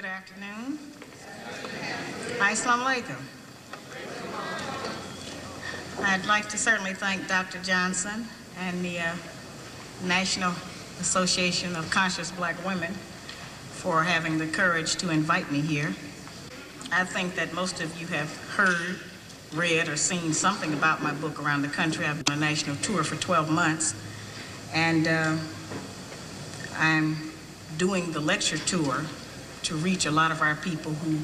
afternoon. Assalamu alaikum. I'd like to certainly thank Dr. Johnson and the National Association of Conscious Black Women for having the courage to invite me here. I think that most of you have heard, read, or seen something about my book around the country. I've been on a national tour for 12 months, and I'm doing the lecture tour to reach a lot of our people who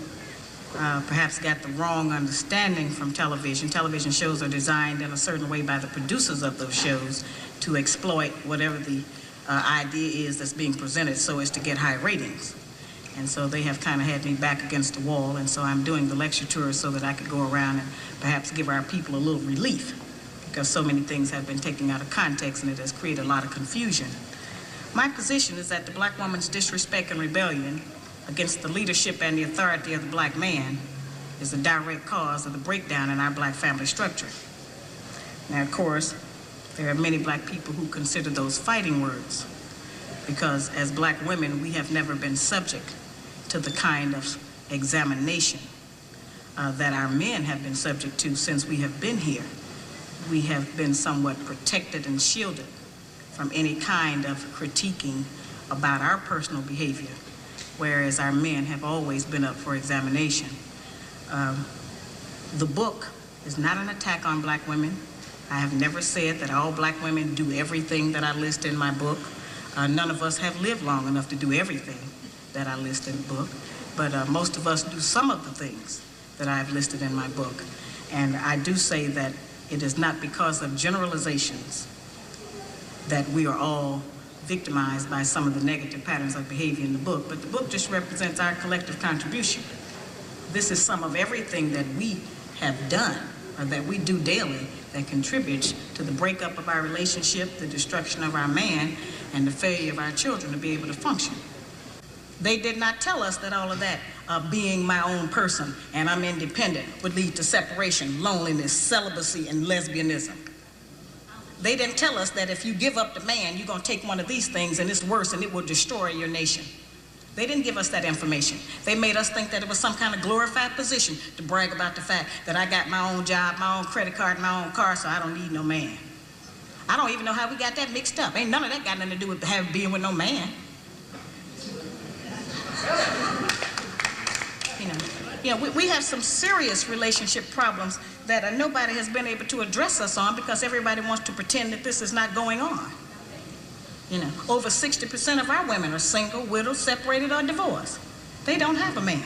perhaps got the wrong understanding from television. Television shows are designed in a certain way by the producers of those shows to exploit whatever the idea is that's being presented so as to get high ratings. And so they have kind of had me back against the wall, and so I'm doing the lecture tour so that I could go around and perhaps give our people a little relief, because so many things have been taken out of context and it has created a lot of confusion. My position is that the black woman's disrespect and rebellion against the leadership and the authority of the black man is a direct cause of the breakdown in our black family structure. Now, of course, there are many black people who consider those fighting words, because as black women, we have never been subject to the kind of examination that our men have been subject to since we have been here. We have been somewhat protected and shielded from any kind of critiquing about our personal behavior, whereas our men have always been up for examination. The book is not an attack on black women. I have never said that all black women do everything that I list in my book. None of us have lived long enough to do everything that I list in the book, but most of us do some of the things that I've listed in my book. And I do say that it is not because of generalizations that we are all victimized by some of the negative patterns of behavior in the book, but the book just represents our collective contribution. This is some of everything that we have done, or that we do daily, that contributes to the breakup of our relationship, the destruction of our man, and the failure of our children to be able to function. They did not tell us that all of that, being my own person and I'm independent, would lead to separation, loneliness, celibacy, and lesbianism. They didn't tell us that if you give up the man, you're going to take one of these things and it's worse and it will destroy your nation. They didn't give us that information. They made us think that it was some kind of glorified position to brag about the fact that I got my own job, my own credit card, my own car, so I don't need no man. I don't even know how we got that mixed up. Ain't none of that got nothing to do with being with no man. We have some serious relationship problems that nobody has been able to address us on, because everybody wants to pretend that this is not going on. Over 60% of our women are single, widowed, separated, or divorced. They don't have a man.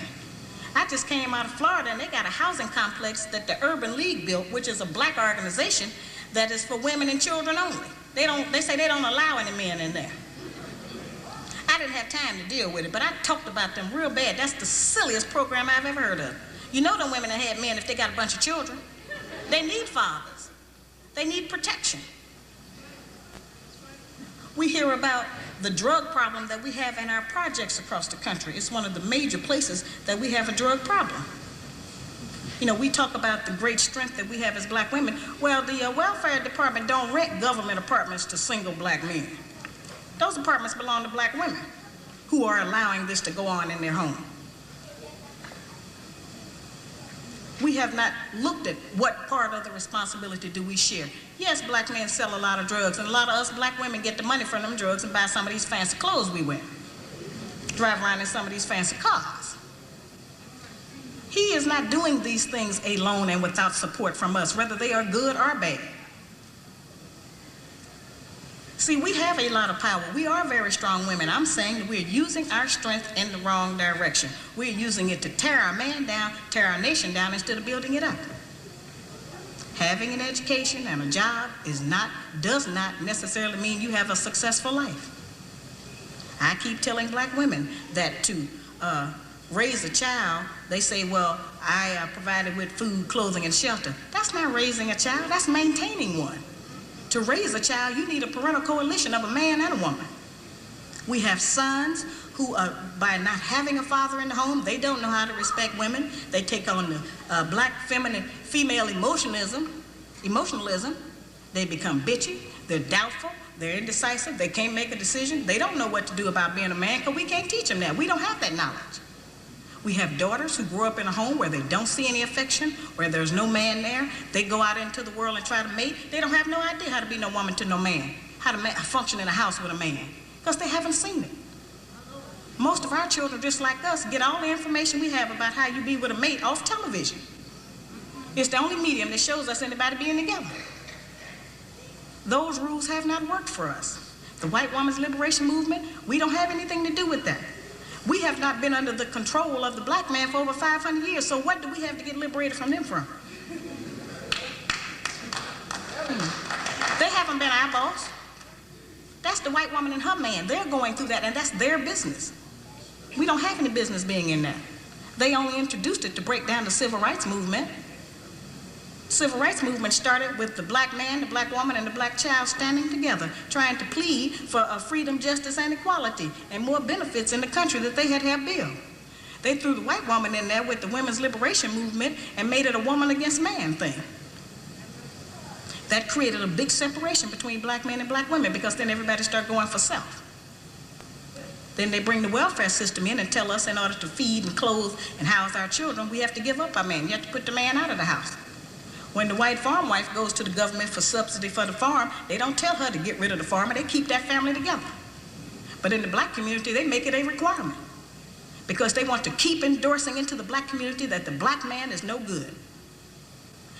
I just came out of Florida, and they got a housing complex that the Urban League built, which is a black organization that is for women and children only. They say they don't allow any men in there. I didn't have time to deal with it, but I talked about them real bad. That's the silliest program I've ever heard of. You know them women that had men if they got a bunch of children. They need fathers. They need protection. We hear about the drug problem that we have in our projects across the country. It's one of the major places that we have a drug problem. We talk about the great strength that we have as black women. Well, the welfare department don't rent government apartments to single black men. Those apartments belong to black women who are allowing this to go on in their home. We have not looked at what part of the responsibility do we share. Yes, black men sell a lot of drugs, and a lot of us black women get the money from them drugs and buy some of these fancy clothes we wear, drive around in some of these fancy cars. He is not doing these things alone and without support from us, whether they are good or bad. See, we have a lot of power. We are very strong women. I'm saying that we're using our strength in the wrong direction. We're using it to tear our man down, tear our nation down, instead of building it up. Having an education and a job does not necessarily mean you have a successful life. I keep telling black women that to raise a child, they say, well, I provided with food, clothing, and shelter. That's not raising a child, that's maintaining one. To raise a child, you need a parental coalition of a man and a woman. We have sons who, by not having a father in the home, they don't know how to respect women. They take on the black female emotionalism. They become bitchy, they're doubtful, they're indecisive, they can't make a decision. They don't know what to do about being a man, because we can't teach them that. We don't have that knowledge. We have daughters who grow up in a home where they don't see any affection, where there's no man there. They go out into the world and try to mate. They don't have no idea how to be no woman to no man, how to function in a house with a man, because they haven't seen it. Most of our children, just like us, get all the information we have about how you be with a mate off television. It's the only medium that shows us anybody being together. Those rules have not worked for us. The white woman's liberation movement, we don't have anything to do with that. We have not been under the control of the black man for over 500 years, so what do we have to get liberated from them from? They haven't been our boss. That's the white woman and her man. They're going through that, and that's their business. We don't have any business being in that. They only introduced it to break down the civil rights movement. Civil rights movement started with the black man, the black woman, and the black child standing together, trying to plead for freedom, justice, and equality, and more benefits in the country that they had built. They threw the white woman in there with the women's liberation movement and made it a woman against man thing. That created a big separation between black men and black women, because then everybody started going for self. Then they bring the welfare system in and tell us in order to feed and clothe and house our children, we have to give up our man. You have to put the man out of the house. When the white farm wife goes to the government for subsidy for the farm, they don't tell her to get rid of the farmer, they keep that family together. But in the black community, they make it a requirement, because they want to keep endorsing into the black community that the black man is no good,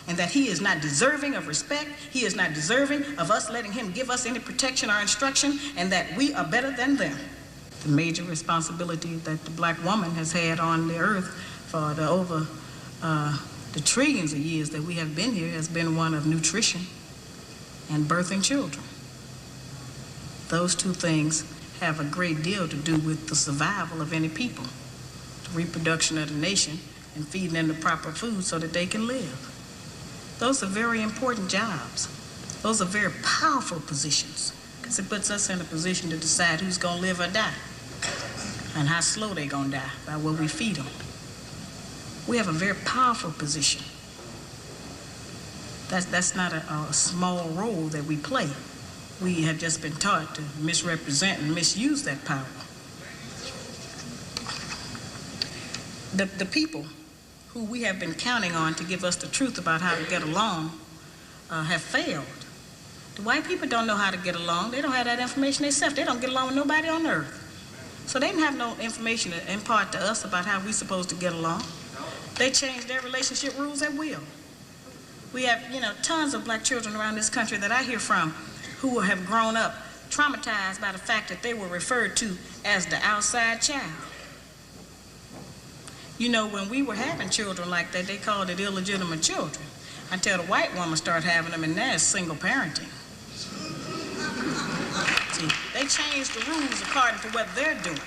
and that he is not deserving of respect, he is not deserving of us letting him give us any protection or instruction, and that we are better than them. The major responsibility that the black woman has had on the earth for the trillions of years that we have been here has been one of nutrition and birthing children. Those two things have a great deal to do with the survival of any people, the reproduction of the nation, and feeding them the proper food so that they can live. Those are very important jobs. Those are very powerful positions, because it puts us in a position to decide who's going to live or die, and how slow they're going to die by what we feed them. We have a very powerful position. That's not a small role that we play. We have just been taught to misrepresent and misuse that power. The people who we have been counting on to give us the truth about how to get along have failed. The white people don't know how to get along. They don't have that information themselves. They don't get along with nobody on earth. So they didn't have no information to impart to us about how we're supposed to get along. They changed their relationship rules at will. We have, tons of black children around this country that I hear from who have grown up traumatized by the fact that they were referred to as the outside child. When we were having children like that, they called it illegitimate children, until the white woman started having them, and now it's single parenting. See, they changed the rules according to what they're doing.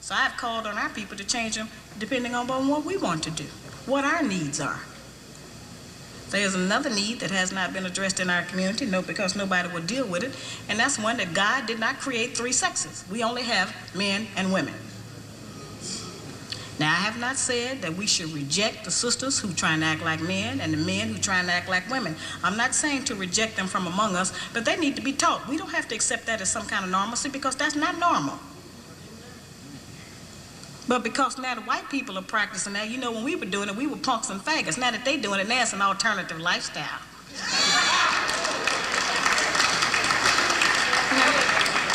So I've called on our people to change them depending on what we want to do, what our needs are. There's another need that has not been addressed in our community, because nobody will deal with it, and that's one that God did not create three sexes. We only have men and women. Now, I have not said that we should reject the sisters who try and act like men and the men who try and act like women. I'm not saying to reject them from among us, but they need to be taught. We don't have to accept that as some kind of normalcy, because that's not normal. But because now the white people are practicing that, when we were doing it, we were punks and faggots. Now that they're doing it, now it's an alternative lifestyle.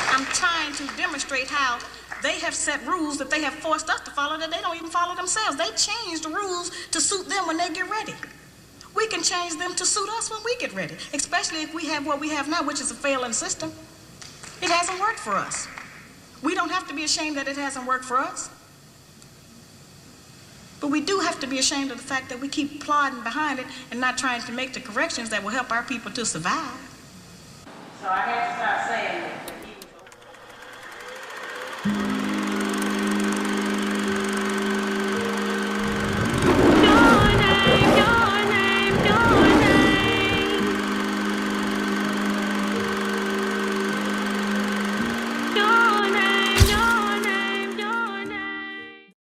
I'm trying to demonstrate how they have set rules that they have forced us to follow that they don't even follow themselves. They change the rules to suit them when they get ready. We can change them to suit us when we get ready, especially if we have what we have now, which is a failing system. It hasn't worked for us. We don't have to be ashamed that it hasn't worked for us. But we do have to be ashamed of the fact that we keep plodding behind it and not trying to make the corrections that will help our people to survive. So I had to start saying that.